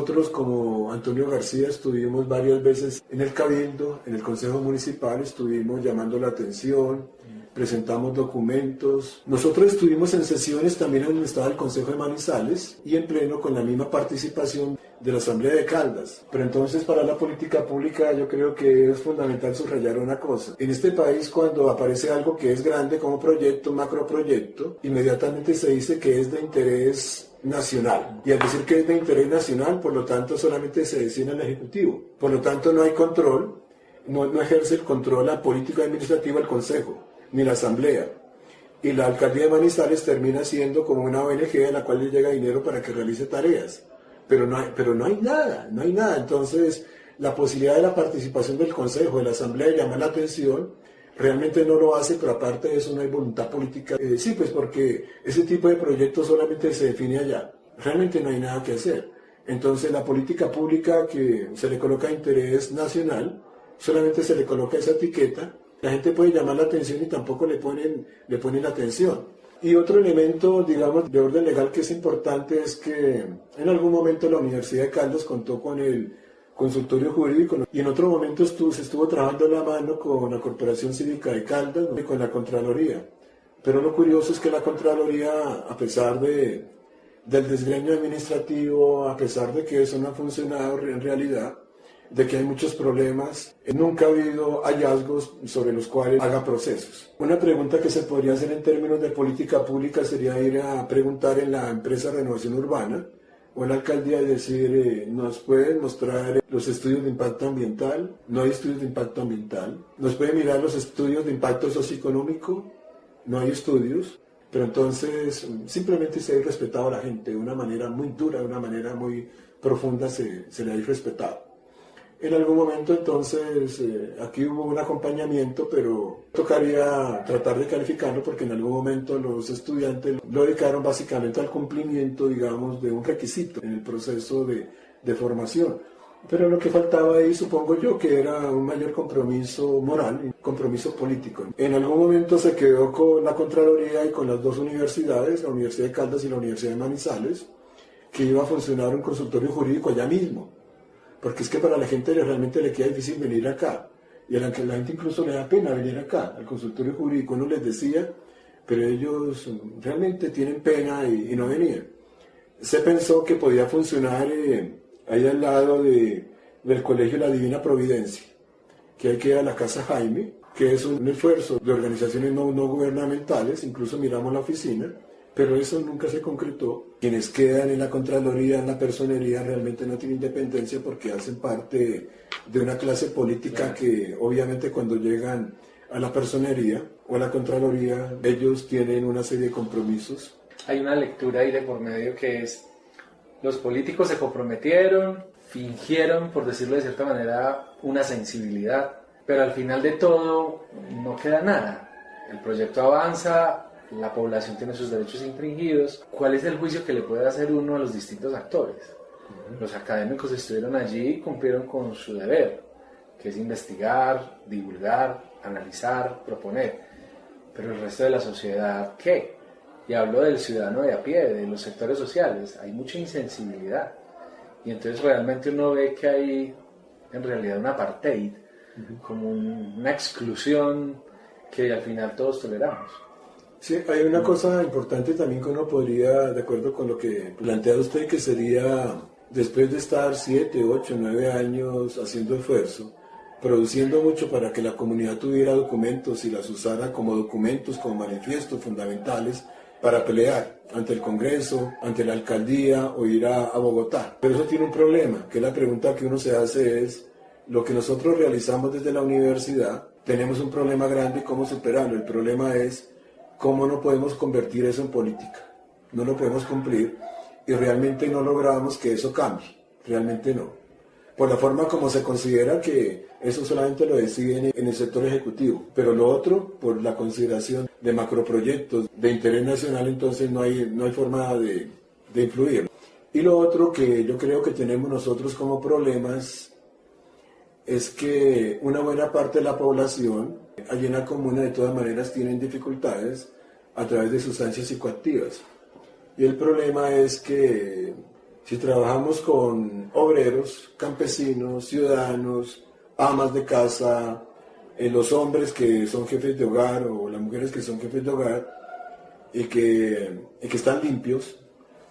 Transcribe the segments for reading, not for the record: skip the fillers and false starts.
Nosotros como Antonio García estuvimos varias veces en el Cabildo, en el Consejo Municipal, estuvimos llamando la atención, presentamos documentos. Nosotros estuvimos en sesiones también en donde estaba el Consejo de Manizales y en pleno con la misma participación de la Asamblea de Caldas. Pero entonces para la política pública yo creo que es fundamental subrayar una cosa. En este país cuando aparece algo que es grande como proyecto, macroproyecto, inmediatamente se dice que es de interés nacional. Y al decir que es de interés nacional, por lo tanto solamente se decide en el Ejecutivo. Por lo tanto no hay control, no ejerce el control a político administrativo el Consejo ni la Asamblea. Y la Alcaldía de Manizales termina siendo como una ONG a la cual le llega dinero para que realice tareas. Pero no hay nada. Entonces, la posibilidad de la participación del Consejo, de la Asamblea, llama la atención, realmente no lo hace, pero aparte de eso no hay voluntad política. Sí, pues porque ese tipo de proyectos solamente se define allá. Realmente no hay nada que hacer. Entonces, la política pública que se le coloca interés nacional, solamente se le coloca esa etiqueta. La gente puede llamar la atención y tampoco le ponen atención. Y otro elemento, digamos, de orden legal que es importante es que en algún momento la Universidad de Caldas contó con el consultorio jurídico y en otro momento se estuvo trabajando a la mano con la Corporación Cívica de Caldas y con la Contraloría. Pero lo curioso es que la Contraloría, a pesar del desgreño administrativo, a pesar de que eso no ha funcionado en realidad, de que hay muchos problemas, nunca ha habido hallazgos sobre los cuales haga procesos. Una pregunta que se podría hacer en términos de política pública sería ir a preguntar en la empresa Renovación Urbana o en la alcaldía y decir, ¿nos pueden mostrar los estudios de impacto ambiental? No hay estudios de impacto ambiental. ¿Nos pueden mirar los estudios de impacto socioeconómico? No hay estudios. Pero entonces simplemente se ha irrespetado a la gente de una manera muy dura, de una manera muy profunda se le ha irrespetado. En algún momento entonces aquí hubo un acompañamiento, pero tocaría tratar de calificarlo porque en algún momento los estudiantes lo dedicaron básicamente al cumplimiento, digamos, de un requisito en el proceso de formación. Pero lo que faltaba ahí, supongo yo, que era un mayor compromiso moral, un compromiso político. En algún momento se quedó con la Contraloría y con las dos universidades, la Universidad de Caldas y la Universidad de Manizales, que iba a funcionar un consultorio jurídico allá mismo. Porque es que para la gente realmente le queda difícil venir acá. Y a la gente incluso le da pena venir acá, al consultorio jurídico. Uno les decía, pero ellos realmente tienen pena y no venían. Se pensó que podía funcionar ahí al lado del Colegio La Divina Providencia, que ahí queda la Casa Jaime, que es un esfuerzo de organizaciones no gubernamentales, incluso miramos la oficina, pero eso nunca se concretó. Quienes quedan en la Contraloría, en la Personería, realmente no tienen independencia porque hacen parte de una clase política que obviamente cuando llegan a la Personería o a la Contraloría, ellos tienen una serie de compromisos. Hay una lectura ahí de por medio que es, los políticos se comprometieron, fingieron, por decirlo de cierta manera, una sensibilidad, pero al final de todo no queda nada. El proyecto avanza, la población tiene sus derechos infringidos. ¿Cuál es el juicio que le puede hacer uno a los distintos actores? Los académicos estuvieron allí y cumplieron con su deber, que es investigar, divulgar, analizar, proponer. Pero el resto de la sociedad, ¿qué? Y hablo del ciudadano de a pie, de los sectores sociales. Hay mucha insensibilidad. Y entonces realmente uno ve que hay en realidad un apartheid, como una exclusión que al final todos toleramos. Sí, hay una cosa importante también que uno podría, de acuerdo con lo que plantea usted, que sería, después de estar 7, 8, 9 años haciendo esfuerzo, produciendo mucho para que la comunidad tuviera documentos y las usara como documentos, como manifiestos fundamentales para pelear ante el Congreso, ante la alcaldía o ir a Bogotá. Pero eso tiene un problema, que la pregunta que uno se hace es, lo que nosotros realizamos desde la universidad, tenemos un problema grande, ¿cómo superarlo? El problema es cómo no podemos convertir eso en política. No lo podemos cumplir y realmente no logramos que eso cambie. Realmente no. Por la forma como se considera que eso solamente lo deciden en el sector ejecutivo. Pero lo otro, por la consideración de macroproyectos de interés nacional, entonces no hay forma de influir. Y lo otro que yo creo que tenemos nosotros como problemas es que una buena parte de la población allí en la comuna de todas maneras tienen dificultades a través de sustancias psicoactivas. Y el problema es que Si trabajamos con obreros, campesinos, ciudadanos, amas de casa, los hombres que son jefes de hogar o las mujeres que son jefes de hogar y que están limpios,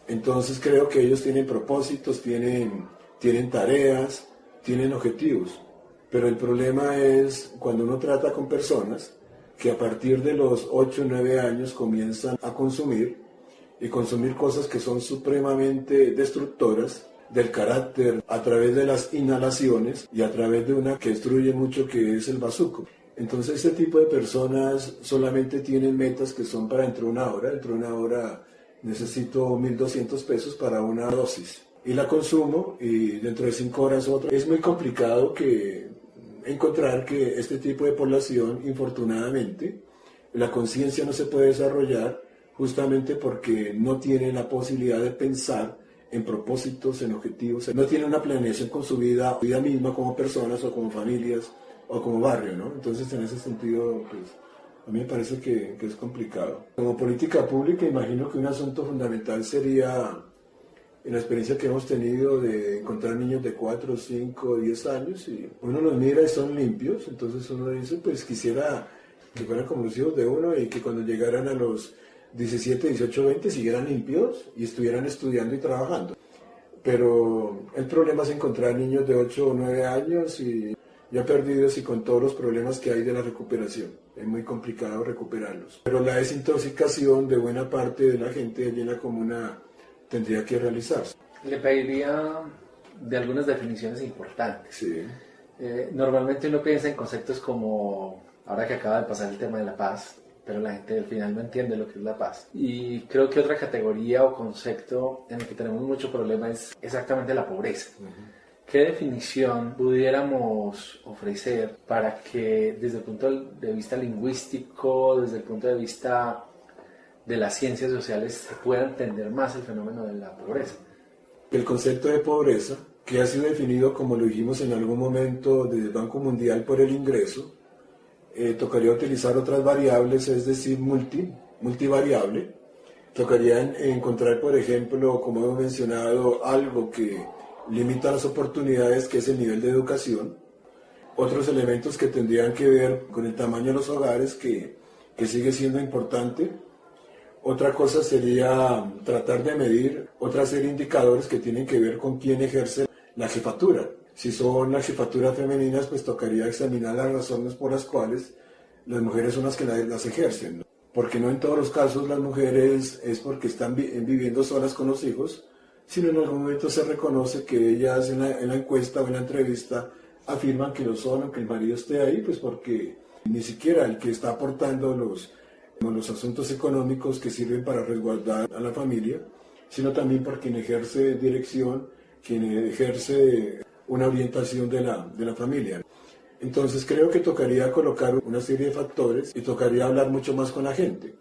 entonces creo que ellos tienen propósitos, tienen tareas, tienen objetivos. Pero el problema es cuando uno trata con personas que a partir de los 8 o 9 años comienzan a consumir cosas que son supremamente destructoras del carácter a través de las inhalaciones y a través de una que destruye mucho, que es el bazuco. Entonces este tipo de personas solamente tienen metas que son para dentro de una hora necesito 1.200 pesos para una dosis y la consumo y dentro de 5 horas otra. Es muy complicado encontrar que este tipo de población, infortunadamente, la conciencia no se puede desarrollar justamente porque no tiene la posibilidad de pensar en propósitos, en objetivos, no tiene una planeación con su vida misma como personas o como familias o como barrio, ¿no? Entonces en ese sentido, pues, a mí me parece que es complicado. Como política pública, imagino que un asunto fundamental sería, en la experiencia que hemos tenido de encontrar niños de 4, 5, 10 años, y uno los mira y son limpios, entonces uno dice, pues quisiera que fueran como los hijos de uno y que cuando llegaran a los 17, 18, 20 siguieran limpios y estuvieran estudiando y trabajando. Pero el problema es encontrar niños de 8 o 9 años y ya perdidos y con todos los problemas que hay de la recuperación. Es muy complicado recuperarlos. Pero la desintoxicación de buena parte de la gente allí en la comuna tendría que realizarse. Le pediría de algunas definiciones importantes. Sí. Normalmente uno piensa en conceptos como, ahora que acaba de pasar el tema de la paz, pero la gente al final no entiende lo que es la paz. Y creo que otra categoría o concepto en el que tenemos mucho problema es exactamente la pobreza. ¿Qué definición pudiéramos ofrecer para que desde el punto de vista lingüístico, desde el punto de vista de las ciencias sociales, se pueda entender más el fenómeno de la pobreza? El concepto de pobreza, que ha sido definido, como lo dijimos en algún momento, desde el Banco Mundial por el ingreso, tocaría utilizar otras variables, es decir, multivariable. Tocaría encontrar, por ejemplo, como hemos mencionado, algo que limita las oportunidades, que es el nivel de educación. Otros elementos que tendrían que ver con el tamaño de los hogares, que sigue siendo importante. Otra cosa sería tratar de medir otra serie de indicadores que tienen que ver con quién ejerce la jefatura. Si son las jefaturas femeninas, pues tocaría examinar las razones por las cuales las mujeres son las que las ejercen, ¿no? Porque no en todos los casos las mujeres es porque están viviendo solas con los hijos, sino en algún momento se reconoce que ellas en la encuesta o en la entrevista afirman que lo son, aunque el marido esté ahí, pues porque ni siquiera el que está aportando los asuntos económicos que sirven para resguardar a la familia, sino también por quien ejerce dirección, quien ejerce una orientación de la familia. Entonces creo que tocaría colocar una serie de factores y tocaría hablar mucho más con la gente,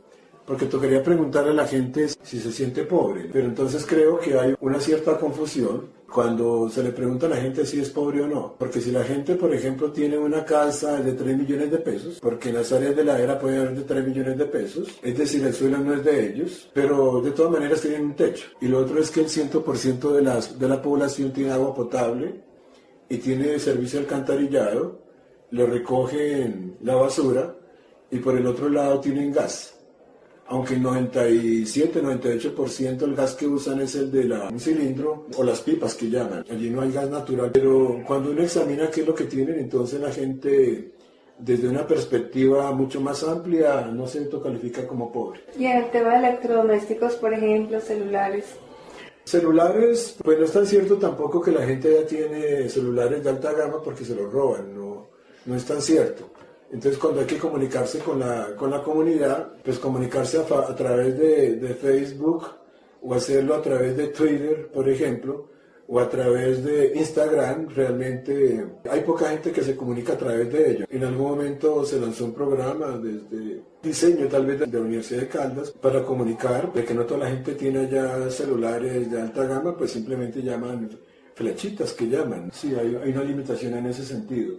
porque tocaría preguntarle a la gente si se siente pobre. Pero entonces creo que hay una cierta confusión cuando se le pregunta a la gente si es pobre o no. Porque si la gente, por ejemplo, tiene una casa de 3 millones de pesos, porque en las áreas de la era puede haber de 3 millones de pesos, es decir, el suelo no es de ellos, pero de todas maneras tienen un techo. Y lo otro es que el 100% de la población tiene agua potable y tiene servicio de alcantarillado, le recogen la basura y por el otro lado tienen gas. Aunque el 97-98% del gas que usan es el de un cilindro o las pipas que llaman. Allí no hay gas natural, pero cuando uno examina qué es lo que tienen, entonces la gente, desde una perspectiva mucho más amplia, no se autocalifica como pobre. Y en el tema de electrodomésticos, por ejemplo, celulares. Celulares, pues no es tan cierto tampoco que la gente ya tiene celulares de alta gama porque se los roban, no es tan cierto. Entonces cuando hay que comunicarse con la comunidad, pues comunicarse a través de Facebook o hacerlo a través de Twitter, por ejemplo, o a través de Instagram, realmente hay poca gente que se comunica a través de ello. En algún momento se lanzó un programa desde diseño tal vez de la Universidad de Caldas para comunicar, de que no toda la gente tiene ya celulares de alta gama, pues simplemente llaman flechitas que llaman. Sí, hay una limitación en ese sentido.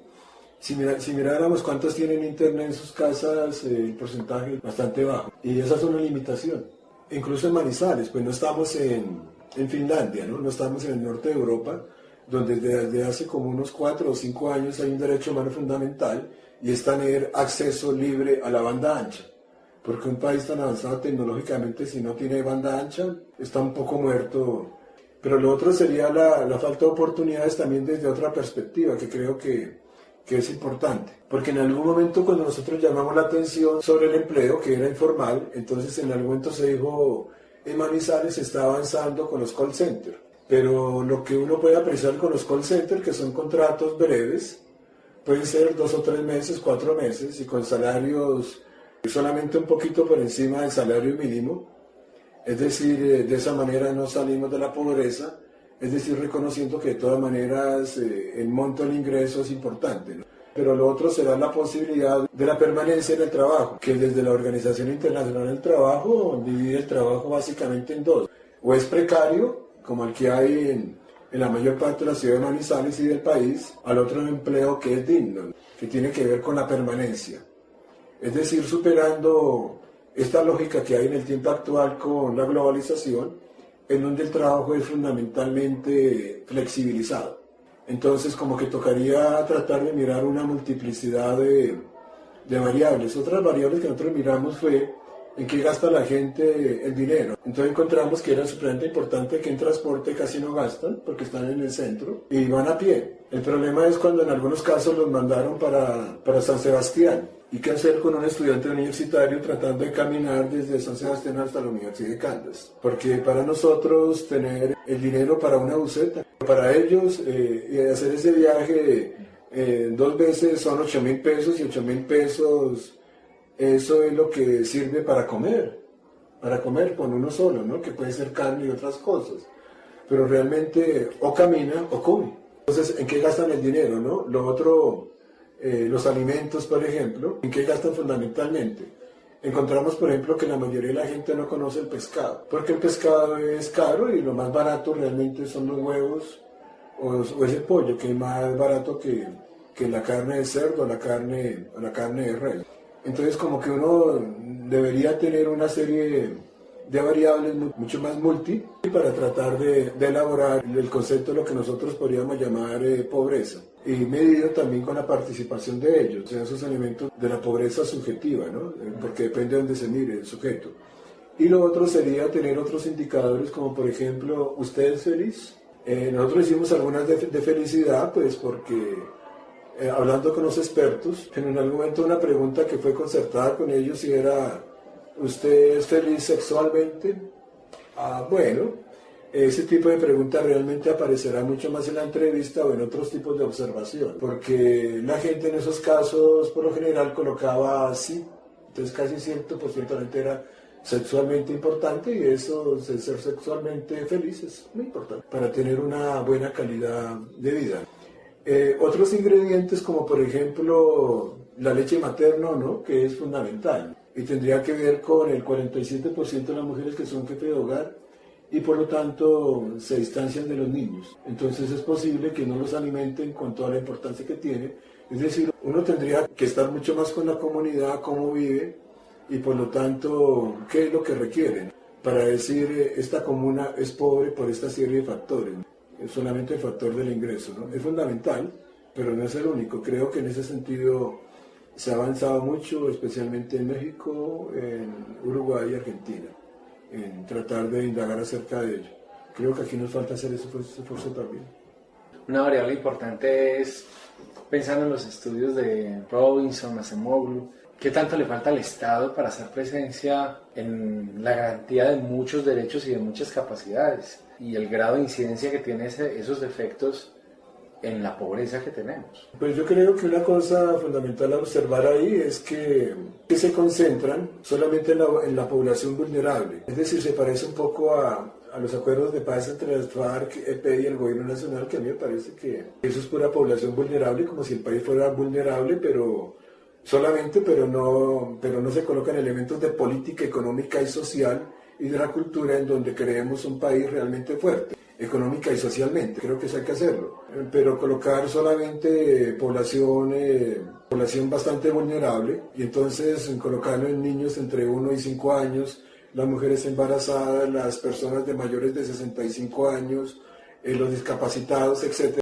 Si miráramos cuántos tienen internet en sus casas, el porcentaje es bastante bajo. Y esa es una limitación. Incluso en Manizales, pues no estamos en en Finlandia, ¿no? No estamos en el norte de Europa, donde desde hace como unos 4 o 5 años hay un derecho humano fundamental y es tener acceso libre a la banda ancha. Porque un país tan avanzado tecnológicamente, si no tiene banda ancha, está un poco muerto. Pero lo otro sería la falta de oportunidades también desde otra perspectiva, que creo que es importante. Porque en algún momento cuando nosotros llamamos la atención sobre el empleo, que era informal, entonces en algún momento se dijo, en Manizales se está avanzando con los call centers. Pero lo que uno puede apreciar con los call centers, que son contratos breves, pueden ser 2 o 3 meses, 4 meses, y con salarios solamente un poquito por encima del salario mínimo. Es decir, de esa manera no salimos de la pobreza, es decir, reconociendo que de todas maneras el monto del ingreso es importante, ¿no? Pero lo otro será la posibilidad de la permanencia en el trabajo, que desde la Organización Internacional del Trabajo divide el trabajo básicamente en 2. O es precario, como el que hay en la mayor parte de la ciudad de Manizales y del país, al otro empleo que es digno, que tiene que ver con la permanencia. Es decir, superando esta lógica que hay en el tiempo actual con la globalización, en donde el trabajo es fundamentalmente flexibilizado. Entonces, como que tocaría tratar de mirar una multiplicidad de variables. Otras variables que nosotros miramos fue en qué gasta la gente el dinero. Entonces encontramos que era supremamente importante que en transporte casi no gastan, porque están en el centro, y van a pie. El problema es cuando en algunos casos los mandaron para San Sebastián. ¿Y qué hacer con un estudiante universitario tratando de caminar desde San Sebastián hasta la Universidad de Caldas? Porque para nosotros tener el dinero para una buseta, para ellos hacer ese viaje 2 veces son 8.000 pesos, y 8.000 pesos, eso es lo que sirve para comer con uno solo, ¿no? Que puede ser carne y otras cosas. Pero realmente o camina o come. Entonces, ¿en qué gastan el dinero, no? Lo otro... los alimentos, por ejemplo, ¿en qué gastan fundamentalmente? Encontramos, por ejemplo, que la mayoría de la gente no conoce el pescado, porque el pescado es caro y lo más barato realmente son los huevos o es el pollo, que es más barato que la carne de cerdo o la carne de res. Entonces, como que uno debería tener una serie de variables mucho más multi para tratar de elaborar el concepto de lo que nosotros podríamos llamar pobreza, y medido también con la participación de ellos, o sea, esos elementos de la pobreza subjetiva, ¿no? Porque depende de dónde se mire el sujeto. Y lo otro sería tener otros indicadores, como por ejemplo, ¿usted es feliz? Nosotros hicimos algunas de felicidad, pues porque hablando con los expertos, en algún momento una pregunta que fue concertada con ellos y era, ¿usted es feliz sexualmente? Bueno, ese tipo de pregunta realmente aparecerá mucho más en la entrevista o en otros tipos de observación, porque la gente en esos casos por lo general colocaba sí, entonces casi 100% de la gente era sexualmente importante, y eso de ser sexualmente feliz es muy importante para tener una buena calidad de vida. Otros ingredientes como por ejemplo la leche materna, ¿no? Que es fundamental y tendría que ver con el 47% de las mujeres que son jefe de hogar y por lo tanto se distancian de los niños. Entonces es posible que no los alimenten con toda la importancia que tiene. Es decir, uno tendría que estar mucho más con la comunidad, cómo vive y por lo tanto qué es lo que requieren para decir esta comuna es pobre por esta serie de factores. Es solamente el factor del ingreso, ¿no? Es fundamental, pero no es el único. Creo que en ese sentido se ha avanzado mucho, especialmente en México, en Uruguay y Argentina, en tratar de indagar acerca de ello. Creo que aquí nos falta hacer ese esfuerzo también. Una variable importante es, pensando en los estudios de Robinson, Acemoglu, ¿qué tanto le falta al Estado para hacer presencia en la garantía de muchos derechos y de muchas capacidades? Y el grado de incidencia que tiene esos defectos en la pobreza que tenemos. Pues yo creo que una cosa fundamental a observar ahí es que se concentran solamente en la población vulnerable. Es decir, se parece un poco a los acuerdos de paz entre las FARC, EP y el gobierno nacional, que a mí me parece que eso es pura población vulnerable, como si el país fuera vulnerable, pero no se colocan elementos de política económica y social y de la cultura en donde creemos un país realmente fuerte, económica y socialmente. Creo que eso hay que hacerlo. Pero colocar solamente población bastante vulnerable y entonces colocarlo en niños entre 1 y 5 años las mujeres embarazadas, las personas de mayores de 65 años, los discapacitados, etc.